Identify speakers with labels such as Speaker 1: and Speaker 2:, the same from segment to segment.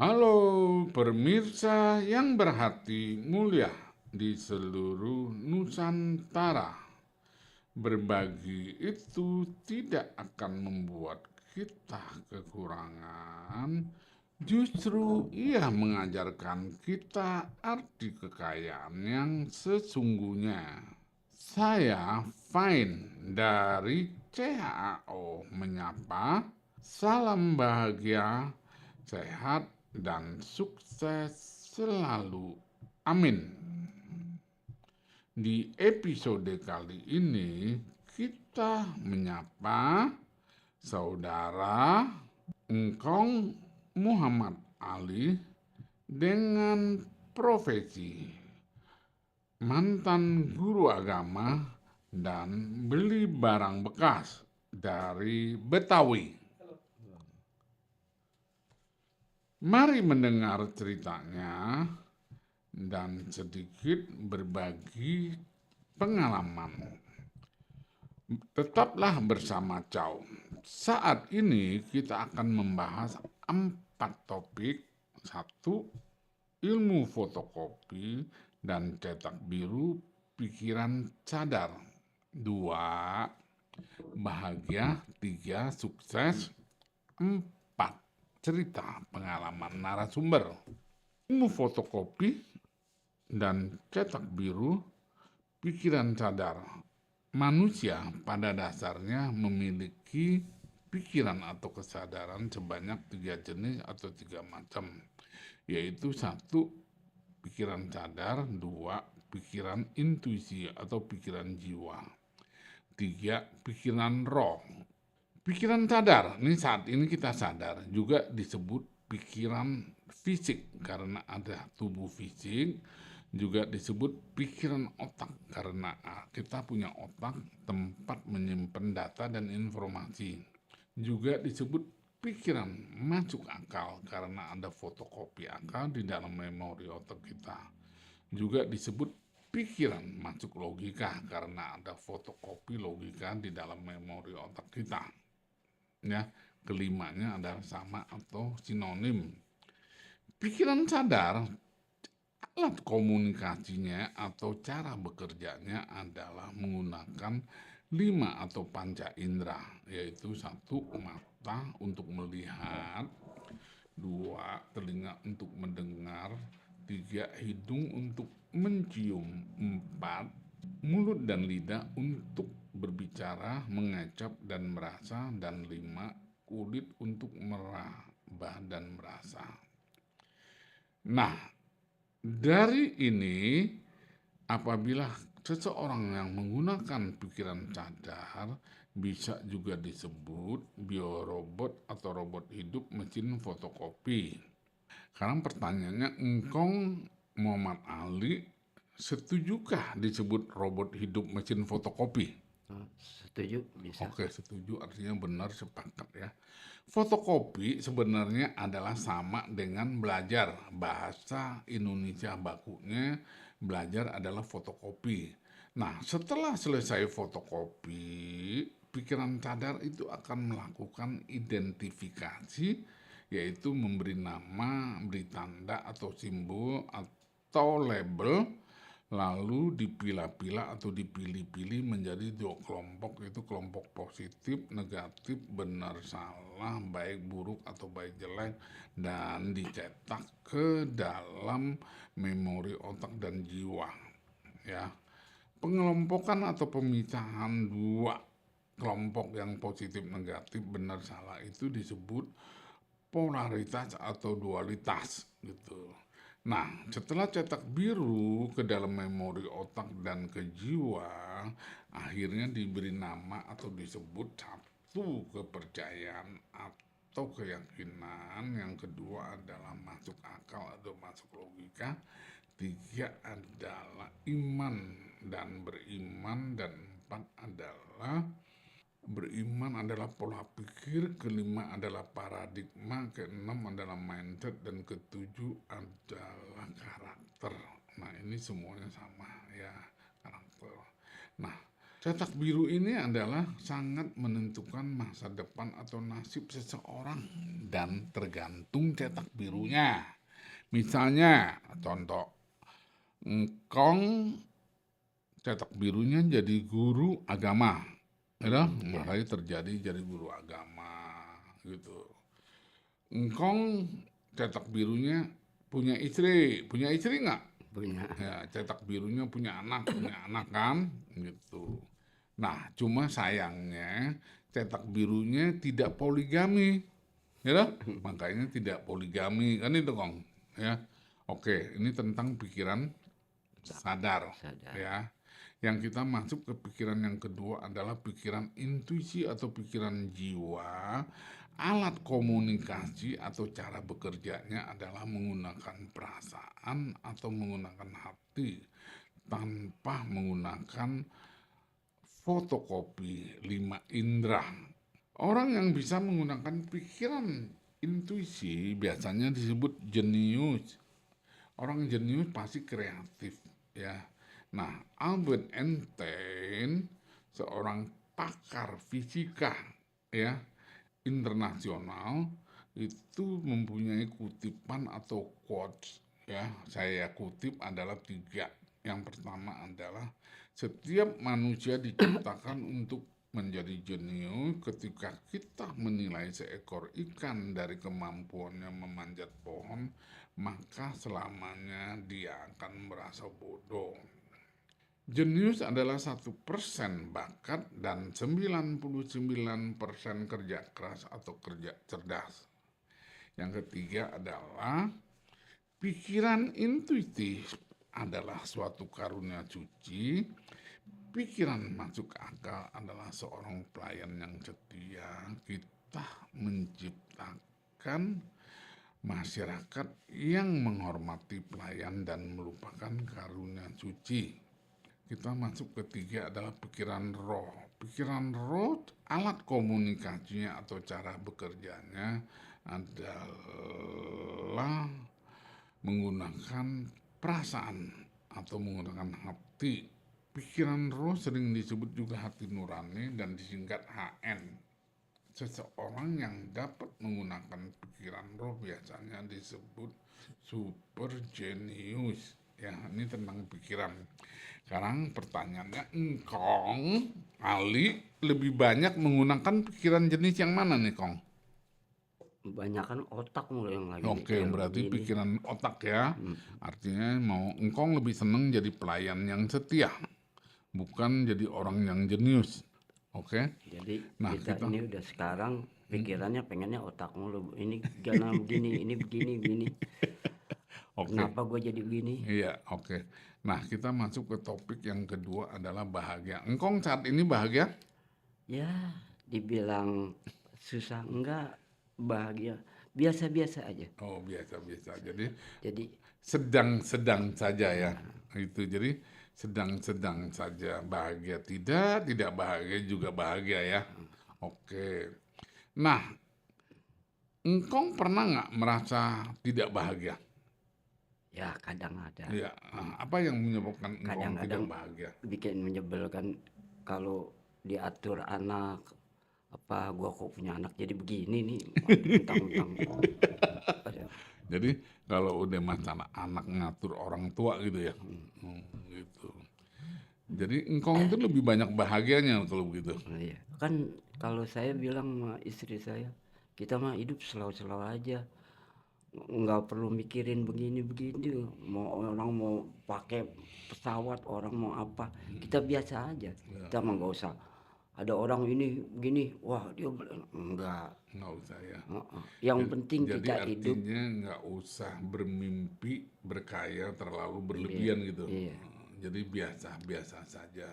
Speaker 1: Halo pemirsa yang berhati mulia di seluruh Nusantara. Berbagi itu tidak akan membuat kita kekurangan, justru ia mengajarkan kita arti kekayaan yang sesungguhnya. Saya Fine dari CHAO menyapa, salam bahagia, sehat, dan sukses selalu. Amin. Di episode kali ini kita menyapa saudara Engkong Muhammad Ali dengan profesi mantan guru agama dan beli barang bekas dari Betawi. Mari mendengar ceritanya dan sedikit berbagi pengalaman. Tetaplah bersama Chow. Saat ini kita akan membahas 4 topik. 1. Ilmu fotokopi dan cetak biru pikiran cadar. 2. Bahagia. 3. Sukses. 4. Cerita pengalaman narasumber. Ilmu fotokopi dan cetak biru pikiran cadar. Manusia pada dasarnya memiliki pikiran atau kesadaran sebanyak 3 jenis atau 3 macam, yaitu 1. Pikiran cadar, 2. Pikiran intuisi atau pikiran jiwa, 3. Pikiran roh. Pikiran cadar, ini saat ini kita sadar, juga disebut pikiran fisik karena ada tubuh fisik, juga disebut pikiran otak karena kita punya otak tempat menyimpan data dan informasi. Juga disebut pikiran masuk akal karena ada fotokopi akal di dalam memori otak kita. Juga disebut pikiran masuk logika karena ada fotokopi logika di dalam memori otak kita. Ya, kelimanya adalah sama atau sinonim. Pikiran sadar, alat komunikasinya atau cara bekerjanya adalah menggunakan 5 atau panca indera, yaitu 1. Mata untuk melihat, 2. Telinga untuk mendengar, 3. Hidung untuk mencium, 4. Mulut dan lidah untuk berbicara, mengecap dan merasa, dan 5. Kulit untuk meraba dan merasa. Nah, dari ini apabila seseorang yang menggunakan pikiran cadar bisa juga disebut biorobot atau robot hidup mesin fotokopi. Sekarang pertanyaannya, Engkong Muhammad Ali setujukah disebut robot hidup mesin fotokopi?
Speaker 2: Setuju, bisa.
Speaker 1: Oke, setuju artinya benar, sepakat ya. Fotokopi sebenarnya adalah sama dengan belajar. Bahasa Indonesia bakunya belajar adalah fotokopi. Nah, setelah selesai fotokopi, pikiran cadar itu akan melakukan identifikasi, yaitu memberi nama, beri tanda atau simbol atau label, lalu dipilah-pilah atau dipilih-pilih menjadi 2 kelompok, yaitu kelompok positif, negatif, benar, salah, baik, buruk, atau baik, jelek, dan dicetak ke dalam memori otak dan jiwa. Ya, pengelompokan atau pemisahan 2 kelompok yang positif, negatif, benar, salah itu disebut polaritas atau dualitas gitu. Nah, setelah cetak biru ke dalam memori otak dan ke jiwa, akhirnya diberi nama atau disebut 1. Kepercayaan atau keyakinan, yang kedua adalah masuk akal atau masuk logika, 3 adalah iman dan beriman, dan 4 adalah beriman adalah pola pikir, kelima adalah paradigma, keenam adalah mindset, dan ketujuh adalah karakter. Nah, ini semuanya sama ya, karakter. Nah, Cetak biru ini adalah sangat menentukan masa depan atau nasib seseorang dan tergantung cetak birunya. Misalnya, contoh, engkong cetak birunya jadi guru agama, ya,
Speaker 2: Ya,
Speaker 1: makanya terjadi jadi guru agama, gitu. Engkong cetak birunya punya istri nggak?
Speaker 2: punya.
Speaker 1: Ya, cetak birunya punya anak kan, gitu. Nah, cuma sayangnya cetak birunya tidak poligami, ya, makanya tidak poligami kan itu Kong, ya. Oke, ini tentang pikiran sadar,
Speaker 2: Sadar.
Speaker 1: ya. Yang kita masuk ke pikiran yang kedua adalah pikiran intuisi atau pikiran jiwa. Alat komunikasi atau cara bekerjanya adalah menggunakan perasaan atau menggunakan hati tanpa menggunakan fotokopi 5 indera. Orang yang bisa menggunakan pikiran intuisi biasanya disebut jenius. Orang jenius pasti kreatif, ya. Nah, Albert Einstein, seorang pakar fisika, ya, internasional, itu mempunyai kutipan atau quotes, ya. Saya kutip adalah 3. Yang pertama adalah setiap manusia diciptakan untuk menjadi jenius. Ketika kita menilai seekor ikan dari kemampuannya memanjat pohon, maka selamanya dia akan merasa bodoh. Jenius adalah 1% bakat dan 99% kerja keras atau kerja cerdas. Yang ketiga adalah pikiran intuitif adalah suatu karunia suci. Pikiran masuk akal adalah seorang pelayan yang setia. Kita menciptakan masyarakat yang menghormati pelayan dan melupakan karunia suci. Kita masuk ketiga adalah pikiran roh. Pikiran roh, alat komunikasinya atau cara bekerjanya adalah menggunakan perasaan atau menggunakan hati. Pikiran roh sering disebut juga hati nurani dan disingkat HN. Seseorang yang dapat menggunakan pikiran roh biasanya disebut super genius. Ya, ini tentang pikiran. Sekarang pertanyaannya, engkong, Ali, lebih banyak menggunakan pikiran jenis yang mana nih, Kong?
Speaker 2: Kebanyakan otak mulu yang lagi
Speaker 1: Oke,
Speaker 2: mikir
Speaker 1: berarti
Speaker 2: begini.
Speaker 1: pikiran otak ya. Artinya mau engkong lebih seneng jadi pelayan yang setia, bukan jadi orang yang jenius. Oke.
Speaker 2: Jadi
Speaker 1: Nah,
Speaker 2: kita
Speaker 1: kita
Speaker 2: ini udah sekarang pikirannya pengennya otak mulu. Ini karena begini, ini begini, begini.
Speaker 1: oke.
Speaker 2: Kenapa gue jadi begini?
Speaker 1: Iya, oke. Nah, kita masuk ke topik yang kedua adalah bahagia. Engkong saat ini bahagia?
Speaker 2: Ya, dibilang susah enggak, bahagia. Biasa-biasa aja.
Speaker 1: Oh, biasa-biasa. Jadi
Speaker 2: Jadi
Speaker 1: sedang-sedang saja ya. Itu jadi sedang-sedang saja, bahagia tidak bahagia juga bahagia ya. Oke. Nah, engkong pernah nggak merasa tidak bahagia?
Speaker 2: ya kadang ada.
Speaker 1: Iya. Apa yang menyebabkan engkong tidak
Speaker 2: Kadang-kadang
Speaker 1: bahagia?
Speaker 2: bikin menyebalkan kalau diatur anak, apa gua kok punya anak jadi begini nih, mentang-mentang ada.
Speaker 1: Jadi kalau udah masalah anak ngatur orang tua gitu ya. Gitu. Jadi engkong itu lebih banyak bahagianya kalau begitu.
Speaker 2: Iya. Kan kalau saya bilang sama istri saya, kita mah hidup slow-slow aja. Nggak perlu mikirin begini-begini. Mau orang mau pakai pesawat, orang mau apa, kita biasa aja. Kita mah nggak usah. Ada orang ini begini, wah dia enggak.
Speaker 1: Nggak usah ya.
Speaker 2: Yang penting
Speaker 1: Jadi
Speaker 2: kita hidup.
Speaker 1: artinya nggak usah bermimpi berkaya terlalu berlebihan gitu.
Speaker 2: Iya.
Speaker 1: Jadi biasa-biasa saja.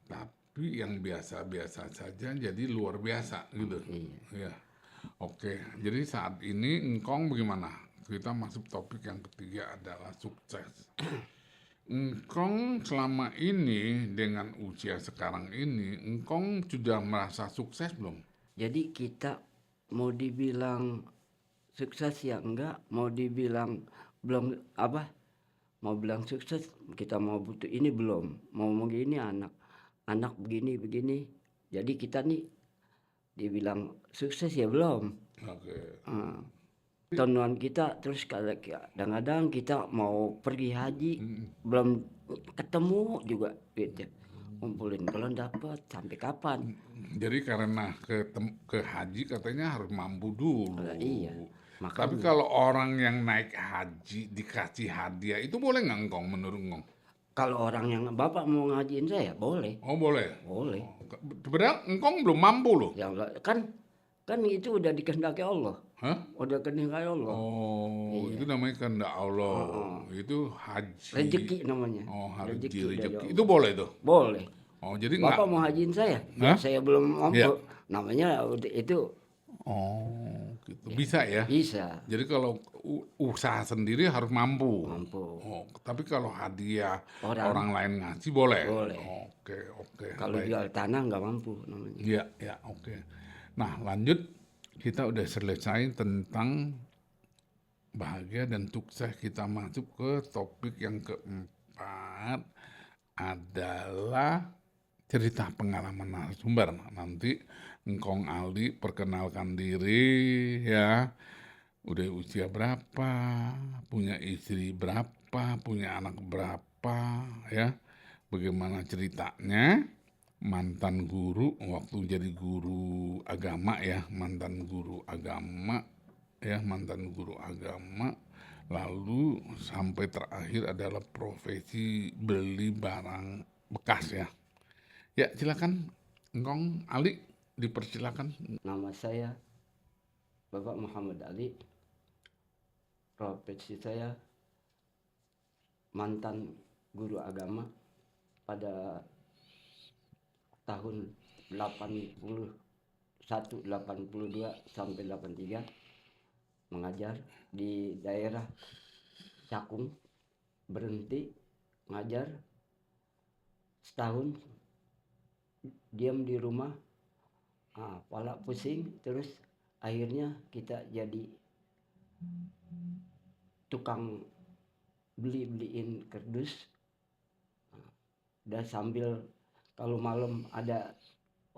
Speaker 1: Tapi yang biasa-biasa saja jadi luar biasa gitu.
Speaker 2: Iya.
Speaker 1: Ya. Oke, jadi saat ini engkong bagaimana? Kita masuk topik yang ketiga adalah sukses. Engkong selama ini dengan usia sekarang ini, engkong sudah merasa sukses belum?
Speaker 2: Jadi kita mau dibilang sukses ya enggak, mau dibilang belum apa, mau bilang sukses kita mau butuh ini belum, mau begini anak anak begini. Jadi kita nih dibilang sukses ya belum.
Speaker 1: Oke.
Speaker 2: Tontonan kita terus kadang-kadang kita mau pergi haji belum ketemu juga gitu. Ngumpulin belum dapat sampai kapan.
Speaker 1: Jadi karena ke haji katanya harus mampu dulu.
Speaker 2: Iya,
Speaker 1: Tapi
Speaker 2: makanya.
Speaker 1: kalau orang yang naik haji dikasih hadiah itu boleh nggak Ngkong menurut Ngkong?
Speaker 2: Kalau orang yang Bapak mau ngajiin saya boleh.
Speaker 1: Oh boleh.
Speaker 2: Boleh.
Speaker 1: Sebenarnya Ngkong belum mampu loh.
Speaker 2: Ya kan itu udah dikehendaki Allah.
Speaker 1: Hah?
Speaker 2: Udah kehendaki Allah.
Speaker 1: Oh,
Speaker 2: Iya.
Speaker 1: itu namanya kehendak Allah. Itu haji.
Speaker 2: Rezeki namanya.
Speaker 1: Oh, haji
Speaker 2: Rezeki dari
Speaker 1: rezeki.
Speaker 2: Allah.
Speaker 1: Itu boleh tuh.
Speaker 2: Boleh.
Speaker 1: Oh, jadi
Speaker 2: Bapak
Speaker 1: nggak.
Speaker 2: mau hajiin saya? Ya
Speaker 1: Hah?
Speaker 2: saya belum
Speaker 1: Iya.
Speaker 2: mampu. Namanya itu
Speaker 1: Oh, gitu. Bisa ya.
Speaker 2: bisa
Speaker 1: Jadi kalau usaha sendiri harus mampu.
Speaker 2: mampu.
Speaker 1: Oh, tapi kalau hadiah
Speaker 2: Orang
Speaker 1: orang lain ngasih boleh.
Speaker 2: boleh.
Speaker 1: Oke,
Speaker 2: Kalau
Speaker 1: baik.
Speaker 2: jual tanah nggak mampu namanya.
Speaker 1: Iya, ya, oke. Nah, lanjut kita udah selesai tentang bahagia dan sukses. Kita masuk ke topik yang keempat adalah cerita pengalaman narasumber. Nanti Ngkong Aldi perkenalkan diri ya. Udah usia berapa, punya istri berapa, punya anak berapa ya. Bagaimana ceritanya, mantan guru waktu jadi guru agama ya, mantan guru agama ya, mantan guru agama. Lalu sampai terakhir adalah profesi beli barang bekas ya. Ya, silakan Ngkong Ali dipersilakan.
Speaker 2: Nama saya Bapak Muhammad Ali. Profesi saya mantan guru agama pada tahun 81, 82 sampai 83 mengajar di daerah Cakung, berhenti ngajar setahun, diam di rumah, kepala pusing, terus akhirnya kita jadi tukang beliin kardus. Dan sambil kalau malam ada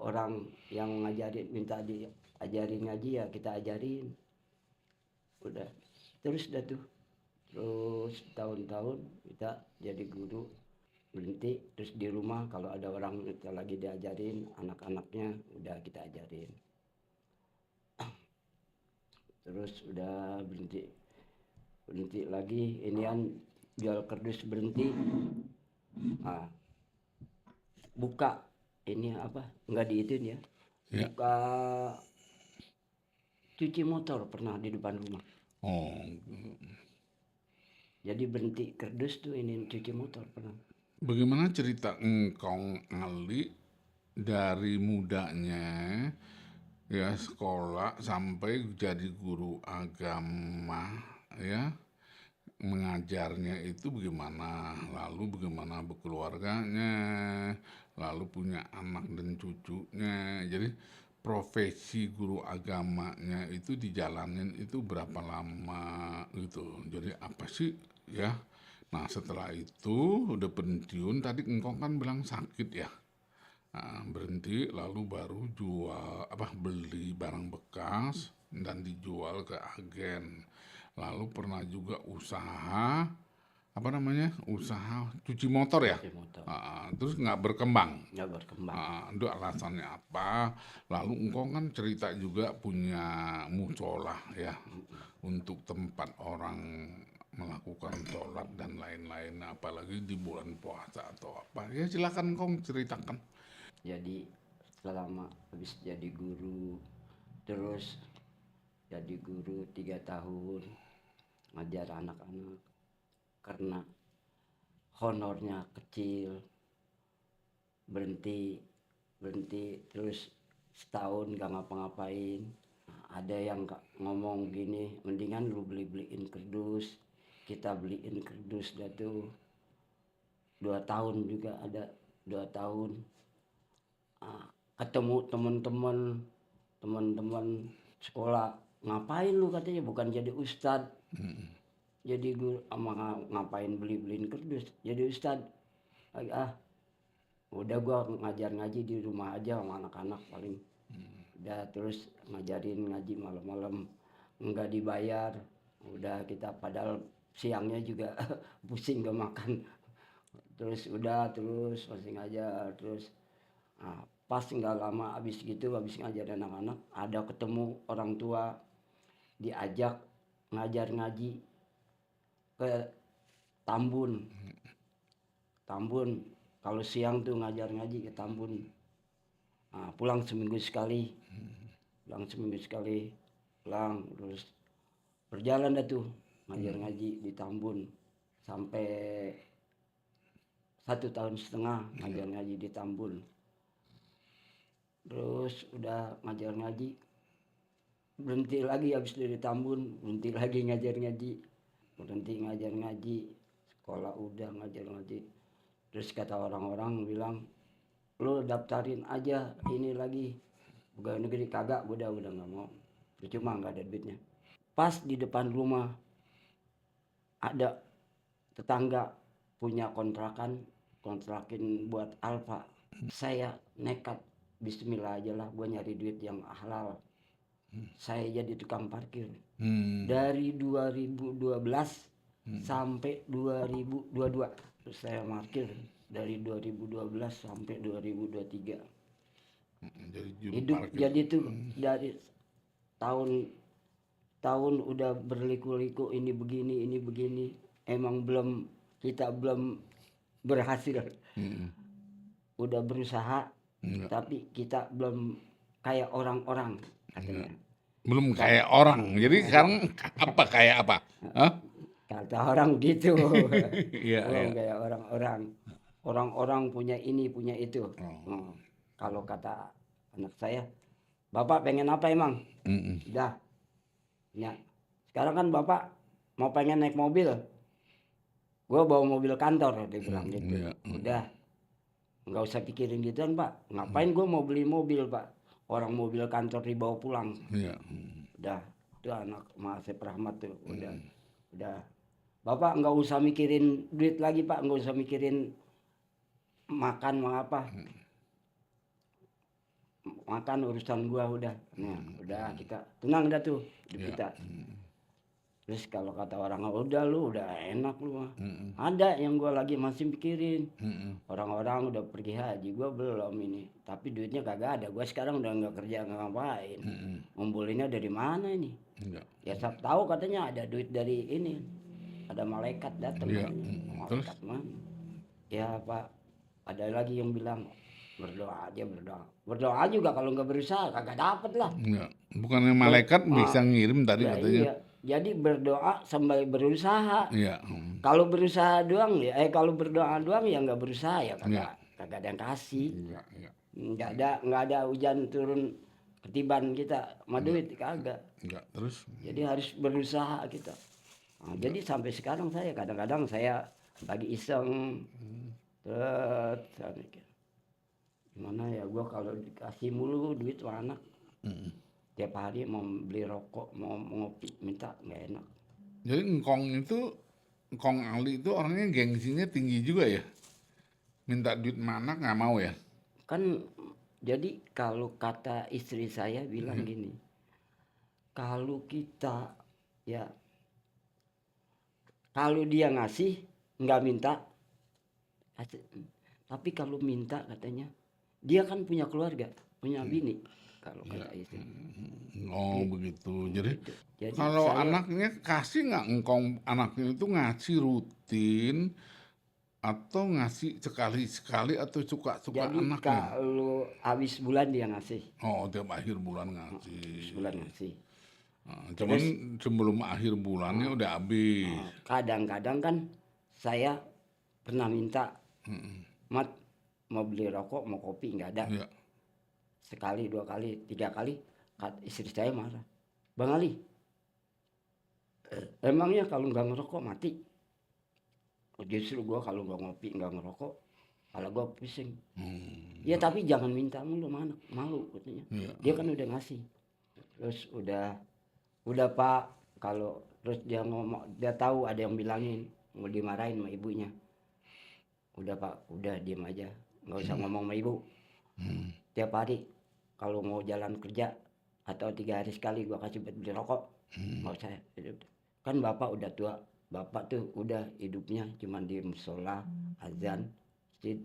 Speaker 2: orang yang ngajarin minta diajarin ngaji ya kita ajarin. Udah terus terus tahun-tahun kita jadi guru, berhenti terus di rumah kalau ada orang kita lagi diajarin anak-anaknya udah kita ajarin. Terus udah berhenti lagi inian jual kardus berhenti. Buka ini apa nggak diituin ya, buka cuci motor pernah di depan rumah.
Speaker 1: Oh,
Speaker 2: jadi berhenti kardus tuh ini cuci motor pernah.
Speaker 1: bagaimana cerita Ngkong Ali dari mudanya ya sekolah sampai jadi guru agama ya, mengajarnya itu bagaimana, lalu bagaimana berkeluarganya, lalu punya anak dan cucunya. Jadi profesi guru agamanya itu dijalanin itu berapa lama gitu. Jadi apa sih ya. Nah setelah itu udah pensiun, tadi Ngkong kan bilang sakit ya. Nah, berhenti lalu baru beli barang bekas dan dijual ke agen. Lalu pernah juga usaha usaha cuci motor ya.
Speaker 2: Cuci motor
Speaker 1: Terus nggak berkembang.
Speaker 2: nggak berkembang.
Speaker 1: Itu alasannya apa? Lalu Engkong kan cerita juga punya musola ya, untuk tempat orang melakukan sholat dan lain-lain, apalagi di bulan puasa atau apa. Ya silakan Engkong ceritakan.
Speaker 2: Jadi selama habis jadi guru, terus jadi guru 3 tahun ngajar anak-anak, karena honornya kecil berhenti terus setahun gak ngapa-ngapain. Ada yang ngomong gini, mendingan lu beliin kardus. Kita beliin kardus dah tuh 2 tahun juga ada 2 tahun. Ketemu teman-teman sekolah, ngapain lu katanya, bukan jadi ustad, jadi guru, ngapain beliin kardus jadi ustad. Udah gua ngajar ngaji di rumah aja sama anak-anak paling. Udah terus ngajarin ngaji malam-malam nggak dibayar. Udah kita padahal siangnya juga pusing gak makan. Terus udah terus masih ngajar terus. Nah, pas nggak lama habis gitu habis ngajar anak-anak ada ketemu orang tua diajak ngajar ngaji ke Tambun. Tambun kalau siang tuh ngajar ngaji ke Tambun. Nah, pulang seminggu sekali pulang terus berjalan dah tuh ngajar ngaji di Tambun sampai 1,5 tahun ngajar ngaji di Tambun. Terus udah ngajar ngaji berhenti lagi habis dari Tambun berhenti lagi ngajar ngaji berhenti ngajar ngaji sekolah udah ngajar ngaji. Terus kata orang-orang bilang lu daftarin aja ini lagi pegawai negeri. Kagak, udah nggak mau, percuma nggak ada duitnya. Pas di depan rumah ada tetangga punya kontrakin buat Alfa. Saya nekat bismillah aja lah gue nyari duit yang halal. Saya jadi tukang parkir dari 2012 sampai 2022. Terus saya parkir dari 2012 sampai 2023.
Speaker 1: Jadi juru
Speaker 2: Hidup
Speaker 1: parkir.
Speaker 2: jadi tuh dari tahun udah berliku-liku ini begini. Emang kita belum berhasil. Udah berusaha
Speaker 1: Enggak.
Speaker 2: tapi kita belum kayak orang-orang katanya.
Speaker 1: Belum kayak orang. Jadi sekarang apa kayak apa? Hah?
Speaker 2: Kata orang gitu.
Speaker 1: Iya,
Speaker 2: Belum
Speaker 1: iya.
Speaker 2: kayak orang-orang. Orang-orang punya ini, punya itu.
Speaker 1: Oh.
Speaker 2: Kalau kata anak saya, Bapak pengen apa emang? Udah. Ya. Sekarang kan Bapak mau pengen naik mobil. Gua bawa mobil kantor, dia bilang gitu.
Speaker 1: Iya.
Speaker 2: Udah. Nggak usah pikirin gituan, Pak. Ngapain gua mau beli mobil, Pak? Orang mobil kantor dibawa pulang.
Speaker 1: Iya.
Speaker 2: Udah. Itu anak Asep Rahmat tuh. Udah. Bapak nggak usah mikirin duit lagi, Pak. Nggak usah mikirin makan mau apa. Makan urusan gua udah. Nah, udah kita tenang dah tuh hidup kita. Terus kalau kata orang udah lu udah enak lu mah. Ada yang gua lagi masih pikirin. Orang-orang udah pergi haji, gua belum ini. Tapi duitnya kagak ada. Gua sekarang udah nggak kerja nggak ngapain. Ngumpulinnya dari mana ini?
Speaker 1: Enggak.
Speaker 2: Ya saya tahu katanya ada duit dari ini. Ada malaikat datang.
Speaker 1: Iya.
Speaker 2: Malaikat mana? Ya Pak, ada lagi yang bilang berdoa aja berdoa. Berdoa juga kalau nggak berusaha kagak dapet lah.
Speaker 1: Enggak. Bukannya malaikat bisa ngirim tadi
Speaker 2: Ya,
Speaker 1: katanya.
Speaker 2: iya. Jadi berdoa sambil berusaha.
Speaker 1: Iya.
Speaker 2: Kalau berusaha doang ya, kalau berdoa doang ya nggak berusaha ya
Speaker 1: Iya.
Speaker 2: kagak ada yang kasih.
Speaker 1: Enggak, iya.
Speaker 2: Nggak ada hujan turun ketiban kita sama duit kagak.
Speaker 1: Enggak. Terus?
Speaker 2: Jadi harus berusaha kita. Nah, jadi sampai sekarang saya kadang-kadang saya lagi iseng. Terus saya mikir, gimana ya gua kalau dikasih mulu duit sama anak. Tiap hari mau beli rokok, mau ngopi, minta nggak enak.
Speaker 1: Jadi Engkong Ali itu orangnya gengsinya tinggi juga ya? Minta duit mana nggak mau ya?
Speaker 2: Kan jadi kalau kata istri saya bilang gini, kalau kita ya kalau dia ngasih nggak minta, tapi kalau minta katanya dia kan punya keluarga, punya bini. Kalau kata istri.
Speaker 1: Oh begitu. Jadi
Speaker 2: Jadi
Speaker 1: kalau
Speaker 2: saya
Speaker 1: anaknya kasih nggak Engkong anaknya itu ngasih rutin atau ngasih sekali-sekali atau suka-suka
Speaker 2: jadi
Speaker 1: anaknya?
Speaker 2: kalau habis bulan dia ngasih,
Speaker 1: Oh tiap akhir bulan
Speaker 2: habis
Speaker 1: ngasih.
Speaker 2: bulan ngasih.
Speaker 1: Cuman sebelum akhir bulannya udah habis.
Speaker 2: Kadang-kadang kan saya pernah minta, Mat mau beli rokok, mau kopi nggak ada.
Speaker 1: Iya.
Speaker 2: Sekali, 2 kali, 3 kali, istri saya marah. Bang Ali, emangnya kalau nggak ngerokok mati? Justru gua kalau nggak ngopi, nggak ngerokok, kepala gua pusing. Ya tapi jangan minta mulu mana, malu katanya.
Speaker 1: Iya.
Speaker 2: Dia kan udah ngasih. Terus udah Pak, kalau terus dia ngomong, dia tahu ada yang bilangin, mau dimarahin sama ibunya. Udah Pak, udah diem aja. nggak usah ngomong sama ibu. Tiap hari kalau mau jalan kerja atau 3 hari sekali gua kasih buat beli rokok, nggak usah. Kan bapak udah tua, bapak tuh udah hidupnya cuman di musola, azan, masjid,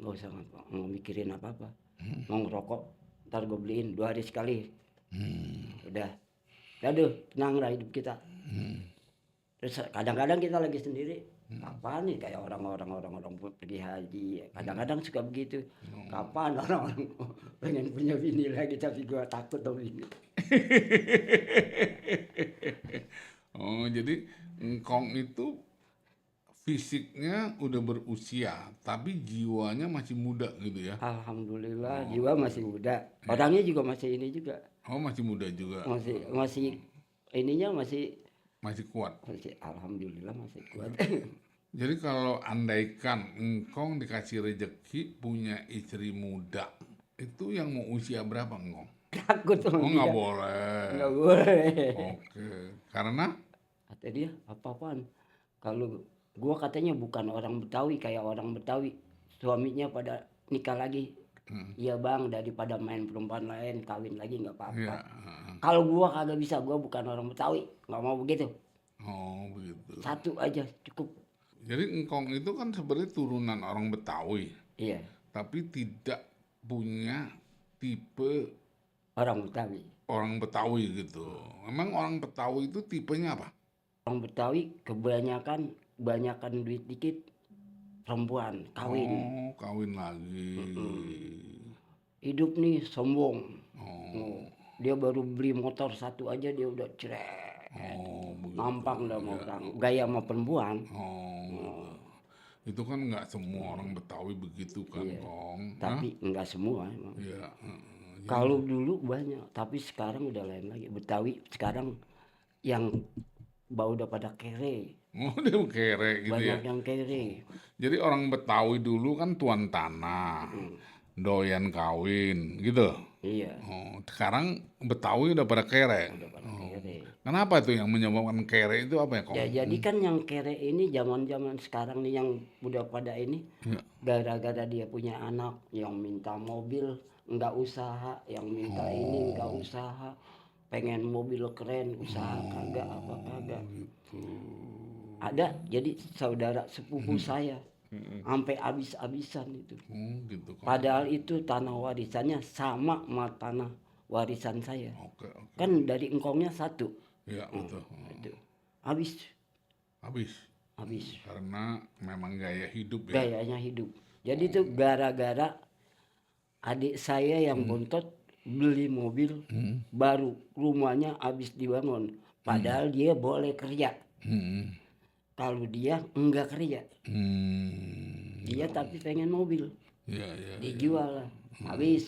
Speaker 2: nggak usah mau mikirin apa-apa. Mau ngerokok, ntar gue beliin 2 hari sekali. Udah, aduh tenang lah hidup kita. Terus kadang-kadang kita lagi sendiri, kapan nih kayak orang-orang pergi haji, kadang-kadang suka begitu. Kapan orang-orang pengen punya bini lagi tapi gua takut dong bini.
Speaker 1: Oh, jadi engkong itu fisiknya udah berusia, tapi jiwanya masih muda gitu ya?
Speaker 2: Alhamdulillah
Speaker 1: Oh,
Speaker 2: jiwa masih muda, orangnya juga masih ini juga,
Speaker 1: oh masih muda juga,
Speaker 2: masih ininya masih
Speaker 1: masih kuat.
Speaker 2: masih alhamdulillah masih kuat.
Speaker 1: Jadi kalau andaikan engkong dikasih rejeki punya istri muda, itu yang mau usia berapa engkong?
Speaker 2: Takut sama
Speaker 1: Oh nggak
Speaker 2: dia,
Speaker 1: boleh.
Speaker 2: nggak boleh.
Speaker 1: Oke, karena
Speaker 2: Kata dia apa-apaan, kalau gua katanya bukan orang Betawi, kayak orang Betawi suaminya pada nikah lagi. Iya bang, daripada main perempuan lain kawin lagi nggak
Speaker 1: ya,
Speaker 2: apa-apa. Kalau gua kagak bisa, gua bukan orang Betawi, nggak mau begitu.
Speaker 1: oh begitu.
Speaker 2: Satu aja cukup.
Speaker 1: Jadi engkong itu kan sebenarnya turunan orang Betawi,
Speaker 2: Iya,
Speaker 1: tapi tidak punya tipe
Speaker 2: orang Betawi.
Speaker 1: orang Betawi gitu. Memang orang Betawi itu tipenya apa?
Speaker 2: Orang Betawi kebanyakan duit dikit, perempuan kawin.
Speaker 1: Oh, kawin lagi.
Speaker 2: Hidup nih sombong.
Speaker 1: Oh,
Speaker 2: Oh, dia baru beli motor satu aja dia udah cerek.
Speaker 1: oh begitu.
Speaker 2: Nampang dah mau orang gaya sama perempuan.
Speaker 1: Oh, gitu. Itu kan nggak semua orang Betawi begitu kan,
Speaker 2: Iya.
Speaker 1: Kong. Hah?
Speaker 2: Tapi enggak semua emang.
Speaker 1: Iya.
Speaker 2: Kalau dulu banyak, tapi sekarang udah lain lagi. Betawi sekarang yang bau udah pada kere,
Speaker 1: Oh, dia kere gitu ya.
Speaker 2: banyak yang kere.
Speaker 1: Jadi orang Betawi dulu kan tuan tanah, doyan kawin, gitu.
Speaker 2: Iya,
Speaker 1: Oh, sekarang Betawi udah pada kere.
Speaker 2: udah pada kere.
Speaker 1: Kenapa tuh yang menyebabkan kere itu apa ya, Kong?
Speaker 2: Ya jadi kan yang kere ini zaman-zaman sekarang nih yang udah pada ini
Speaker 1: Iya.
Speaker 2: gara-gara dia punya anak yang minta mobil nggak usaha, yang minta ini nggak usaha, pengen mobil keren usaha kagak apa kagak. Ada jadi saudara sepupu saya sampai habis-habisan itu.
Speaker 1: Oh, gitu, Kong.
Speaker 2: Padahal itu tanah warisannya sama tanah warisan saya.
Speaker 1: Oke, oke.
Speaker 2: Kan dari engkongnya satu.
Speaker 1: Iya, betul.
Speaker 2: Itu. Habis,
Speaker 1: Habis.
Speaker 2: habis.
Speaker 1: Karena memang gaya hidup ya.
Speaker 2: Gayanya hidup. Jadi itu gara-gara adik saya yang bontot beli mobil baru, rumahnya habis dibangun. Padahal dia boleh kerja.
Speaker 1: Hmm.
Speaker 2: Kalau dia enggak kerja, dia tapi pengen mobil,
Speaker 1: Iya, iya.
Speaker 2: dijual lah, habis.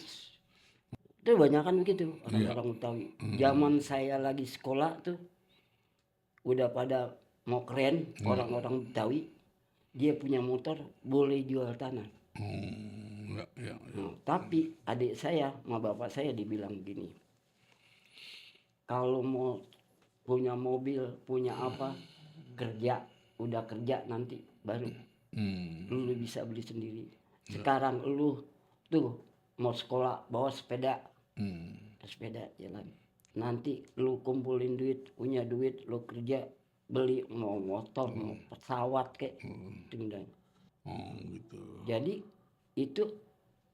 Speaker 2: Itu banyak kan begitu orang-orang Betawi. Zaman saya lagi sekolah tuh udah pada mau keren orang-orang Betawi. Dia punya motor boleh jual tanah.
Speaker 1: Iya, iya.
Speaker 2: Nah, tapi adik saya sama bapak saya dibilang gini, kalau mau punya mobil, punya apa, kerja, udah kerja nanti baru lu bisa beli sendiri. Sekarang lu tuh mau sekolah bawa sepeda, sepeda jalan. Nanti lu kumpulin duit, punya duit, lu kerja beli mau motor, mau pesawat kek, tinggal.
Speaker 1: Oh, gitu.
Speaker 2: Jadi itu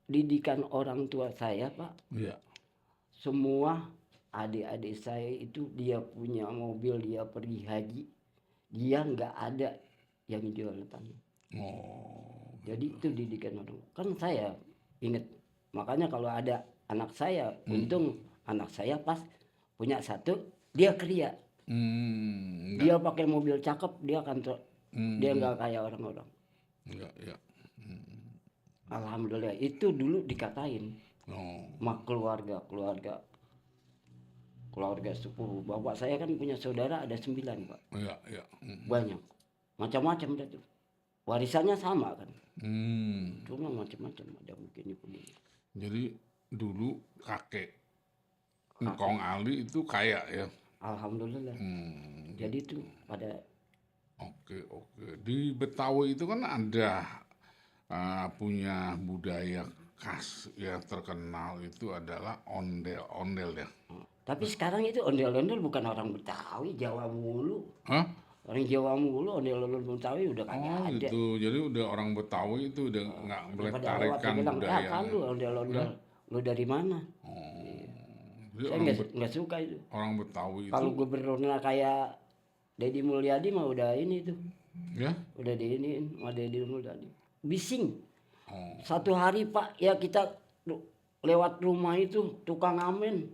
Speaker 2: didikan orang tua saya Pak.
Speaker 1: Iya.
Speaker 2: Semua adik-adik saya itu dia punya mobil, dia pergi haji, dia nggak ada yang jual tanah.
Speaker 1: Oh,
Speaker 2: Jadi itu didikan orang. Kan saya inget, makanya kalau ada anak saya, untung anak saya pas punya satu, dia kerja. Dia pakai mobil cakep, dia kantor, dia nggak kayak orang-orang.
Speaker 1: enggak, ya.
Speaker 2: Alhamdulillah itu dulu dikatain
Speaker 1: Oh,
Speaker 2: sama keluarga sepupu. Bapak saya kan punya saudara ada 9 Pak,
Speaker 1: iya, iya.
Speaker 2: banyak, macam-macam dah tuh. Warisannya sama kan,
Speaker 1: Hmm.
Speaker 2: cuma macam-macam, ada begini.
Speaker 1: Jadi dulu kakek Engkong Ali itu kaya ya.
Speaker 2: Alhamdulillah. Jadi itu pada
Speaker 1: Oke, oke. Di Betawi itu kan ada punya budaya khas yang terkenal itu adalah ondel-ondel ya.
Speaker 2: Tapi sekarang itu ondel-ondel bukan orang Betawi, Jawa mulu.
Speaker 1: Hah?
Speaker 2: Orang Jawa mulu, ondel-ondel Betawi udah kagak
Speaker 1: Oh
Speaker 2: ada.
Speaker 1: gitu, jadi udah orang Betawi itu udah nggak
Speaker 2: Daripada lewat saya
Speaker 1: melestarikan
Speaker 2: bilang, eh apaan
Speaker 1: budayanya.
Speaker 2: lu ondel-ondel? Lu dari mana?
Speaker 1: Oh, jadi
Speaker 2: Saya nggak suka itu.
Speaker 1: orang Betawi itu
Speaker 2: Kalau gubernurnya kayak Deddy Mulyadi mah udah ini tuh.
Speaker 1: ya.
Speaker 2: Udah diiniin sama Deddy Mulyadi. Bising.
Speaker 1: Oh,
Speaker 2: Satu hari Pak, ya kita lewat rumah itu tukang ngamen.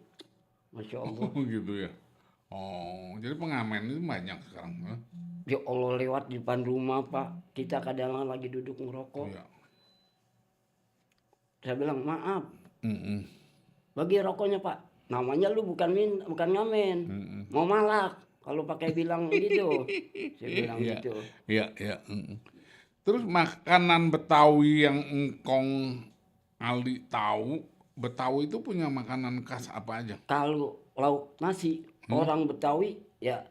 Speaker 2: Masya Allah.
Speaker 1: gitu ya. Oh, jadi pengamen itu banyak sekarang. Ya?
Speaker 2: Ya Allah lewat di depan rumah Pak. Kita kadang lagi duduk ngerokok.
Speaker 1: Iya.
Speaker 2: Saya bilang maaf,
Speaker 1: Mm-mm.
Speaker 2: bagi rokoknya Pak. Namanya lu bukan ngamen.
Speaker 1: Mm-mm.
Speaker 2: Mau malak. Kalau pakai bilang gitu. Saya bilang
Speaker 1: Iya,
Speaker 2: gitu.
Speaker 1: iya, iya. Mm-mm. Terus makanan Betawi yang engkong Ali tahu, Betawi itu punya makanan khas apa aja?
Speaker 2: Kalau lauk nasi, orang Betawi ya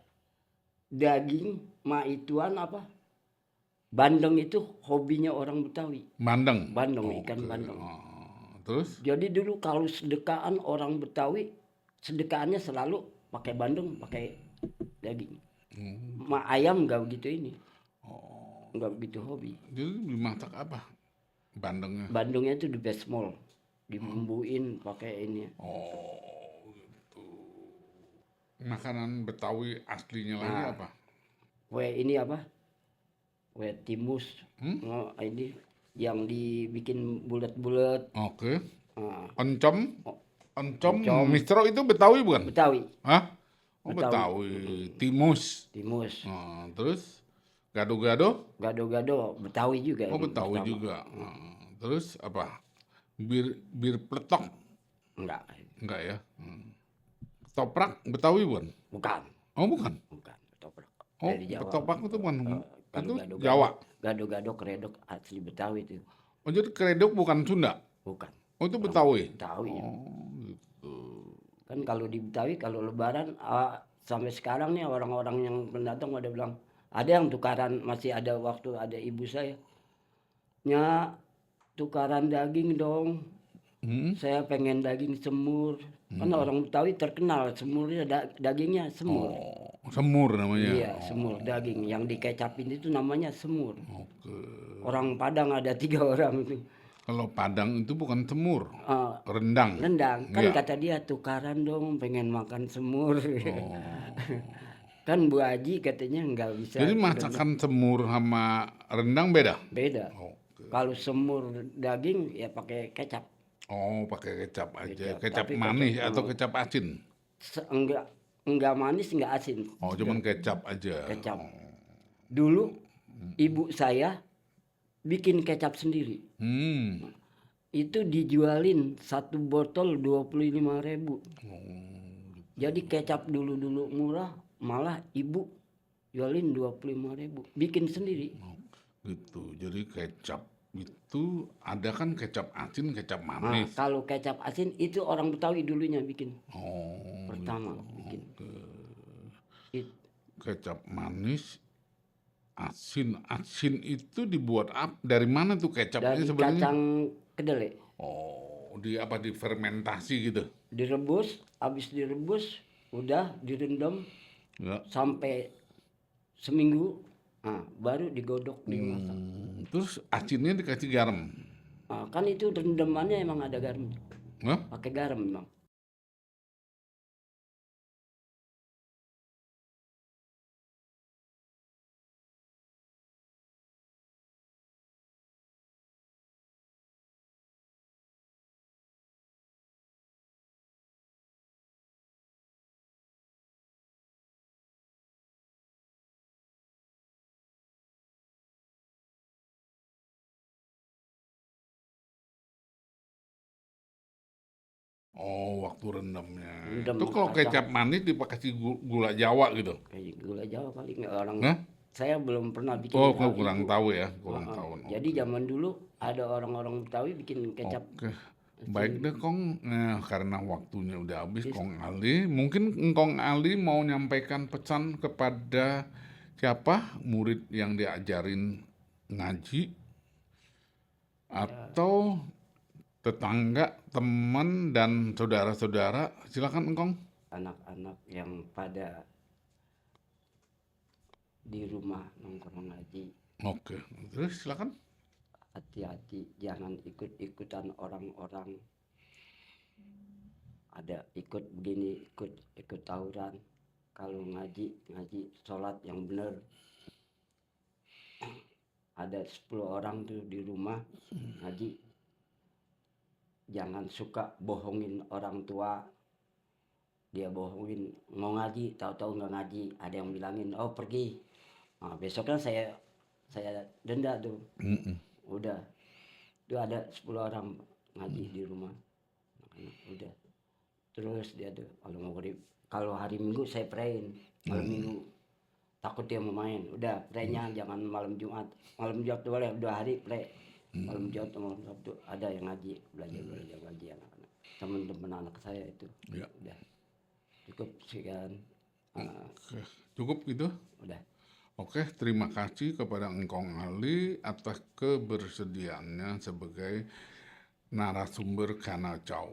Speaker 2: daging, ituan apa? Bandeng itu hobinya orang Betawi.
Speaker 1: Bandeng.
Speaker 2: Bandeng, ikan
Speaker 1: Oke.
Speaker 2: bandeng.
Speaker 1: Terus?
Speaker 2: Jadi dulu kalau sedekahan orang Betawi, sedekahannya selalu pakai bandeng, pakai daging. Ayam nggak begitu ini,
Speaker 1: Oh,
Speaker 2: nggak begitu hobi.
Speaker 1: jadi dimasak apa? Bandengnya.
Speaker 2: Bandengnya itu di besmol, dibumbuin pakai ini.
Speaker 1: Oh, gitu. Makanan Betawi aslinya lagi apa?
Speaker 2: Kue ini apa? Kue timus. Oh, ini yang dibikin bulat-bulat.
Speaker 1: Oke.
Speaker 2: Nah,
Speaker 1: Oncom? Oncom, mistro itu Betawi bukan?
Speaker 2: Betawi,
Speaker 1: Hah? Oh, Betawi. Timus.
Speaker 2: timus.
Speaker 1: Terus gado-gado?
Speaker 2: Gado-gado Betawi juga.
Speaker 1: Oh,
Speaker 2: ini
Speaker 1: Betawi
Speaker 2: pertama.
Speaker 1: juga. Terus apa? Bir pletok?
Speaker 2: Enggak,
Speaker 1: Enggak ya. Ketoprak Betawi bukan?
Speaker 2: bukan,
Speaker 1: Oh, bukan.
Speaker 2: ketoprak.
Speaker 1: Oh,
Speaker 2: Dari Jawa.
Speaker 1: ketoprak itu bukan.
Speaker 2: Kalau
Speaker 1: Itu
Speaker 2: gado-gado,
Speaker 1: Jawa.
Speaker 2: gado-gado keredok asli Betawi itu.
Speaker 1: Oh, jadi keredok bukan Sunda.
Speaker 2: Bukan.
Speaker 1: Oh, itu Betawi.
Speaker 2: Betawi.
Speaker 1: Oh, gitu.
Speaker 2: Kan kalau di Betawi kalau lebaran sampai sekarang nih orang-orang yang pendatang pada bilang ada yang tukaran, masih ada waktu ada ibu saya. Tukaran daging dong. Saya pengen daging semur. Kan orang Betawi terkenal semurnya dagingnya semur.
Speaker 1: Oh, semur namanya.
Speaker 2: Iya, semur daging yang dikecapin itu namanya semur.
Speaker 1: Oke.
Speaker 2: Orang Padang ada 3 orang itu.
Speaker 1: Kalau Padang itu bukan semur,
Speaker 2: Eh,
Speaker 1: rendang.
Speaker 2: Rendang kan
Speaker 1: Iya.
Speaker 2: kata dia tukaran dong pengen makan semur.
Speaker 1: Oh.
Speaker 2: Kan Bu Haji katanya nggak bisa.
Speaker 1: Jadi masakan semur sama rendang beda?
Speaker 2: Beda.
Speaker 1: Oke.
Speaker 2: Kalau semur daging ya pakai kecap.
Speaker 1: Oh, pakai kecap aja.
Speaker 2: Kecap,
Speaker 1: Kecap
Speaker 2: tapi
Speaker 1: manis atau kecap asin?
Speaker 2: Enggak manis enggak asin.
Speaker 1: Oh, cuman kecap aja.
Speaker 2: Kecap. Dulu ibu saya bikin kecap sendiri. Itu dijualin satu botol 25.000. Jadi kecap dulu murah, malah ibu jualin 25.000. Bikin sendiri.
Speaker 1: Gitu. Jadi kecap itu ada kan kecap asin, kecap
Speaker 2: Nah,
Speaker 1: manis.
Speaker 2: kalau kecap asin itu orang Betawi dulunya bikin.
Speaker 1: Oh,
Speaker 2: Pertama bikin. It-
Speaker 1: kecap manis, asin. Asin itu dibuat dari mana tuh kecapnya
Speaker 2: Dari
Speaker 1: sebenarnya?
Speaker 2: kacang kedelai.
Speaker 1: Oh, difermentasi gitu.
Speaker 2: Direbus, habis direbus udah direndam
Speaker 1: Ya.
Speaker 2: sampai seminggu. Nah, baru digodok dimasak.
Speaker 1: Terus asinnya dikasih garam.
Speaker 2: Nah, kan itu rendamannya emang ada garam.
Speaker 1: Hah?
Speaker 2: Pakai garam memang.
Speaker 1: Oh, waktu rendamnya.
Speaker 2: Rendam
Speaker 1: Itu kalau
Speaker 2: kacang.
Speaker 1: kecap manis dikasih gula Jawa gitu.
Speaker 2: Kayak gula Jawa kali nggak orang.
Speaker 1: Hah?
Speaker 2: Saya belum pernah bikin
Speaker 1: Oh,
Speaker 2: hal
Speaker 1: kurang
Speaker 2: itu.
Speaker 1: tahu ya, kurang
Speaker 2: Heeh.
Speaker 1: tahu.
Speaker 2: Jadi zaman dulu ada orang-orang Betawi bikin kecap.
Speaker 1: Oke. Baik deh Kong, nah, karena waktunya udah habis Kong Ali, mungkin Kong Ali mau nyampaikan pesan kepada siapa murid yang diajarin ngaji
Speaker 2: Ya,
Speaker 1: atau tetangga, teman, dan saudara-saudara? Silakan Engkong.
Speaker 2: anak-anak yang pada di rumah nongkrong ngaji,
Speaker 1: Oke, terus silakan.
Speaker 2: hati-hati jangan ikut-ikutan orang-orang, ada ikut begini, ikut tawuran. Kalau ngaji, ngaji sholat yang benar. Ada 10 orang tuh di rumah ngaji, jangan suka bohongin orang tua. Dia bohongin mau ngaji, tahu-tahu nggak ngaji, ada yang bilangin oh pergi. Nah, besoknya saya denda tuh.
Speaker 1: Mm-mm.
Speaker 2: Udah, itu ada 10 orang ngaji di rumah anak-anak. Udah, terus dia tuh kalau maghrib, kalau hari Minggu saya prayin malam Minggu, takut dia mau main. Udah, praynya jangan malam Jumat. Malam Jumat tuh boleh 2 hari pray. Malam Jumat sama malam Sabtu ada yang ngaji, belajar ngaji anak-anak, teman-teman anak saya itu.
Speaker 1: Ya,
Speaker 2: Udah cukup sekian.
Speaker 1: oke. Cukup gitu.
Speaker 2: Udah.
Speaker 1: Oke, terima kasih kepada Engkong Ali atas kebersediaannya sebagai narasumber Kanal Chow.